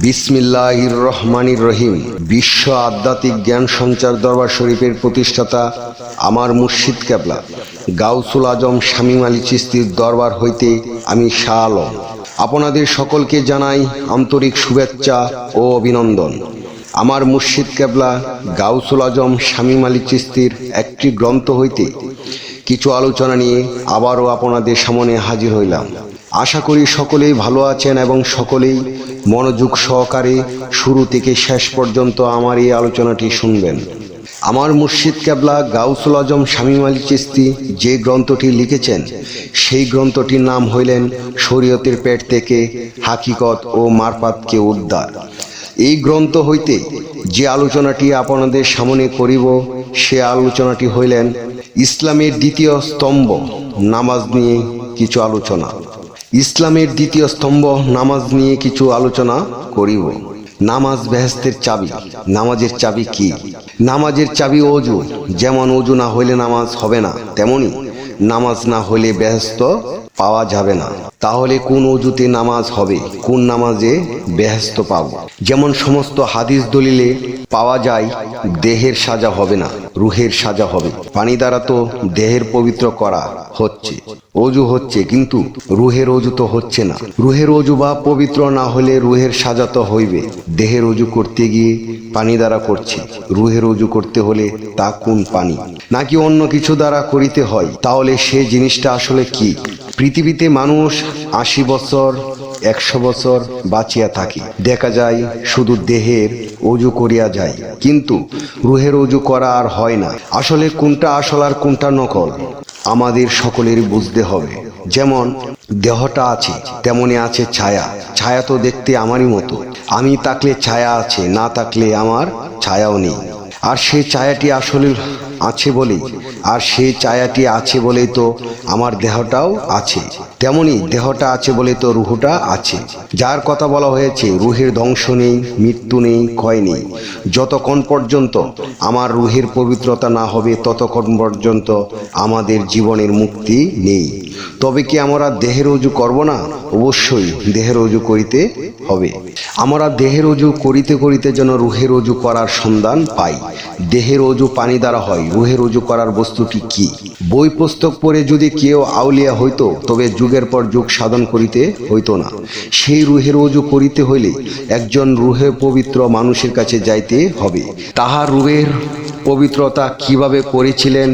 বিসমিল্লাহির রহমানির রহিম। বিশ্ব আধ্যাত্মিক জ্ঞান সঞ্চার দরবার শরীফের প্রতিষ্ঠাতা আমার মুর্শিদ কেবলা গাউসুল আজম শামীম আলী চিশতির দরবার হইতে আমি শাহ আলম আপনাদের সকলকে জানাই আন্তরিক শুভেচ্ছা ও অভিনন্দন। আমার মুর্শিদ কেবলা গাউসুল আজম শামীম আলী চিশতির একটি গ্রন্থ হইতে কিছু আলোচনা নিয়ে আবারও আপনাদের সামনে হাজির হইলাম। আশা করি সকলেই ভালো আছেন এবং সকলেই মনোযোগ সহকারে শুরু থেকে শেষ পর্যন্ত আমার এই আলোচনাটি শুনবেন। আমার মুর্শিদ কেবলা গাউসুল আজম শামীম আলী চিশতি যে গ্রন্থটি লিখেছেন সেই গ্রন্থটির নাম হইলেন শরীয়তের পেট থেকে হাকিকত ও মারফাতকে উদ্ধার। এই গ্রন্থ হইতে যে আলোচনাটি আপনাদের সামনে করিব সে আলোচনাটি হইলেন ইসলামের দ্বিতীয় স্তম্ভ নামাজ নিয়ে কিছু আলোচনা। ইসলামের দ্বিতীয় স্তম্ভ নামাজ নিয়ে কিছু আলোচনা করিব। নামাজ বেহেশতের চাবি। নামাজের চাবি কি? নামাজের চাবি অজু। যেমন অজু না হইলে নামাজ হবে না, তেমনি নামাজ না হইলে বেহেশত পাওয়া যাবে না। তাহলে কোন অজুতে নামাজ হবে, কোন নামাজে বেহেশত পাব? যেমন সমস্ত হাদিস দলিলে পাওয়া যায় দেহের সাজা হবে না, রুহের সাজা হবে। পানি দ্বারা তো দেহের পবিত্র করা হচ্ছে, অজু হচ্ছে, কিন্তু রুহের অজু তো হচ্ছে না। রুহের অজু বা পবিত্র না হলে রুহের সাজা তো হইবে। দেহের অজু করতে গিয়ে পানি দ্বারা করছে, রুহের অজু করতে হলে তা কোন পানি? নাকি অন্য কিছু দ্বারা করিতে হয়? তাহলে সে জিনিসটা আসলে কি? পৃথিবীতে মানুষ ৮০ বছর ১০০ বছর বাঁচিয়া থাকে, দেখা যায় শুধু দেহের অজু করিয়া যায়, কিন্তু রুহের অজু করা আর হয় না। আসলে কোনটা আসল আর কোনটা নকল আমাদের সকলের বুঝতে হবে। যেমন দেহটা আছে তেমনি আছে ছায়া। ছায়া তো দেখতে আমারই মতো, আমি থাকলে ছায়া আছে, না থাকলে আমার ছায়াও নেই। আর সেই ছায়াটি আসলে আছে বলেই তো আমার দেহটাও আছে, তেমনি দেহটা আছে বলে তো রুহটা আছে। যার কথা বলা হয়েছে রুহের ধ্বংস নেই, মৃত্যু নেই, ক্ষয় নেই। যতক্ষণ পর্যন্ত আমার রুহের পবিত্রতা না হবে ততক্ষণ পর্যন্ত আমাদের জীবনের মুক্তি নেই। তবে কি আমরা দেহের অজু করব না? অবশ্যই দেহের অজু করিতে হবে। আমরা দেহের অজু করিতে করিতে যেন রুহের অজু করার সন্ধান পাই। দেহের অজু পানি দ্বারা হয়, রুহের অজু করার বস্তুটি কি? বই পুস্তক পড়ে যদি কেউ আউলিয়া হইতো তবে যুগের পর যুগ সাধন করিতে হইতো না। সেই রুহের অজু করিতে হইলে একজন রুহে পবিত্র মানুষের কাছে যাইতে হবে। তাহার রুহের পবিত্রতা কিভাবে করেছিলেন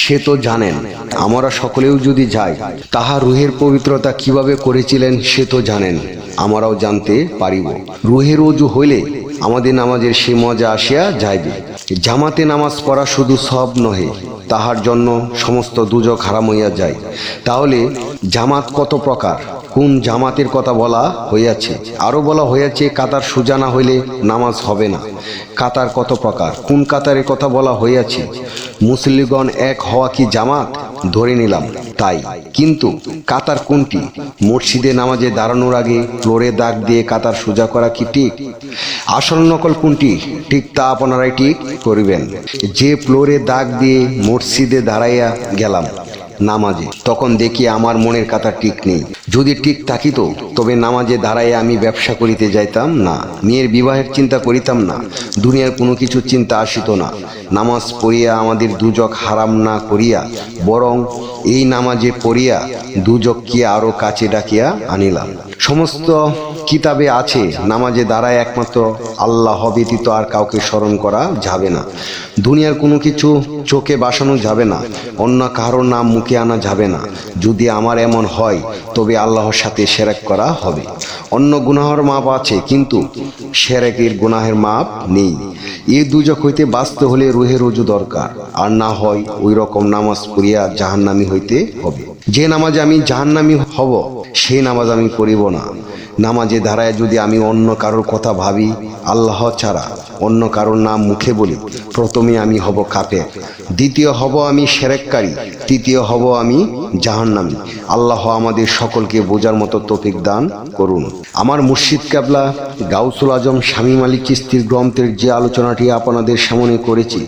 সে তো জানেন। আমরা সকলেও যদি যাই, তাহার রুহের পবিত্রতা কিভাবে করেছিলেন সে তো জানেন, আমরাও জানতে পারিব। রুহের অজু হইলে আমাদের নামাজের সে মজা আসিয়া যাইবে। জামাতে নামাজ পড়া শুধু সব নহে, তাহার জন্য সমস্ত দুজক হারাম হইয়া যায়। তাহলে জামাত কত প্রকার? কোন জামাতের কথা বলা হইয়াছে? আরো বলা হইয়াছে কাতার সোজা না হইলে নামাজ হবে না। কাতার কত প্রকার? কোন কাতারের কথা বলা হইয়াছে? মুসলিগণ এক হওয়া কি জামাত? ধরে নিলাম তাই, কিন্তু কাতার কোনটি? মসজিদে নামাজে দাঁড়ানোর আগে ফ্লোরে দাগ দিয়ে কাতার সোজা করা কি ঠিক? আসল নকল কোনটি ঠিক তা আপনারাই ঠিক করিবেন। যে ফ্লোরে দাগ দিয়ে মসজিদে দাঁড়াইয়া গেলাম নামাজে, তখন দেখি আমার মনের কাতার ঠিক নেই। যদি ঠিক থাকিত তবে নামাজে দাঁড়াইয়া আমি ব্যবসা করিতে যাইতাম না, মেয়ের বিবাহের চিন্তা করিতাম না, দুনিয়ার কোনো কিছু চিন্তা আসিত না। নামাজ পড়িয়া আমাদের দুজক হারাম না করিয়া বরং এই নামাজে পড়িয়া দুজককে আরো কাছে ডাকিয়া আনিলাম। সমস্ত কিতাবে আছে নামাজে দাঁড়ায় একমাত্র আল্লাহ ব্যতীত আর কাউকে স্মরণ করা যাবে না। দুনিয়ার কোনো কিছু চোখে বাসানো যাবে না, অন্য কারোর নাম মুখে আনা যাবে না। যদি আমার এমন হয় তবে আল্লাহর সাথে শিরক করা হবে। অন্য গুনাহের মাপ আছে, কিন্তু শিরকের গুনাহের মাপ নেই। এই দুজক হইতে বাঁচতে হলে রুহের অজু দরকার, আর না হয় ওই রকম নামাজ পড়িয়া জাহান্নামী হইতে হবে। যে নামাজে আমি জাহান্নামী হব সেই নামাজ আমি পড়িব না। নামাজে দাঁড়ায় যদি আমি অন্য কারোর কথা ভাবি, আল্লাহ ছাড়া অন্য কারোর নাম মুখে বলি, প্রথমে আমি হব কাফের, দ্বিতীয় হব আমি শিরককারী, তৃতীয় হব আমি জাহান্নামী। আল্লাহ আমাদের সকলকে বোঝার মতো তৌফিক দান করুন। আমার মুর্শিদ কেবলা গাউসুল আজম শামীম আলী চিশতির গ্রন্থের যে আলোচনাটি আপনাদের সামনে করেছি,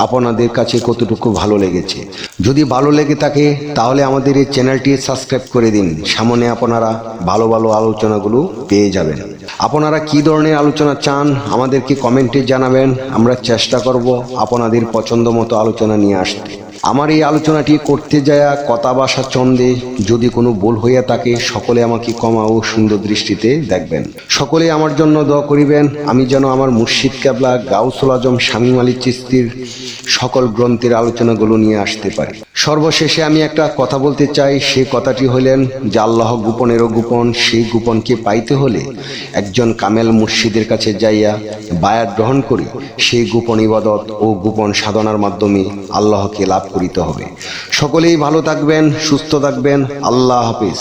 আপনাদের কাছে কতটুকু ভালো লেগেছে? যদি ভালো লেগে থাকে তাহলে আমাদের এই চ্যানেলটি সাবস্ক্রাইব করে দিন। সামনে আপনারা ভালো ভালো আলোচনাগুলো আলোচনাগুলো পেয়ে যাবেন। আপনারা কি ধরনের আলোচনা চান আমাদেরকে কমেন্টে জানাবেন, আমরা চেষ্টা করব আপনাদের পছন্দ মতো আলোচনা নিয়ে আসতে। আমার এই আলোচনাটি করতে যায়া কথা ভাষা চন্দে যদি কোনো ভুল হইয়া থাকে সকলে আমাকে ক্ষমা ও সুন্দর দৃষ্টিতে দেখবেন। সকলে আমার জন্য দোয়া করিবেন, আমি যেন আমার মুর্শিদ কেবলা গাউসুল আজম শামীম আলী চিশতির সকল গ্রন্থের আলোচনাগুলো নিয়ে আসতে পারি। সর্বশেষে আমি একটা কথা বলতে চাই, সেই কথাটি হলেন যে আল্লাহ গোপনেরও গোপন, সেই গোপনকে পাইতে হলে একজন কামেল মুর্শিদের কাছে যাইয়া বায়াত গ্রহণ করি সেই গোপন ইবাদত ও গোপন সাধনার মাধ্যমে আল্লাহকে লাভ করিতে হবে। সকলেই ভালো থাকবেন, সুস্থ থাকবেন। আল্লাহ হাফিজ।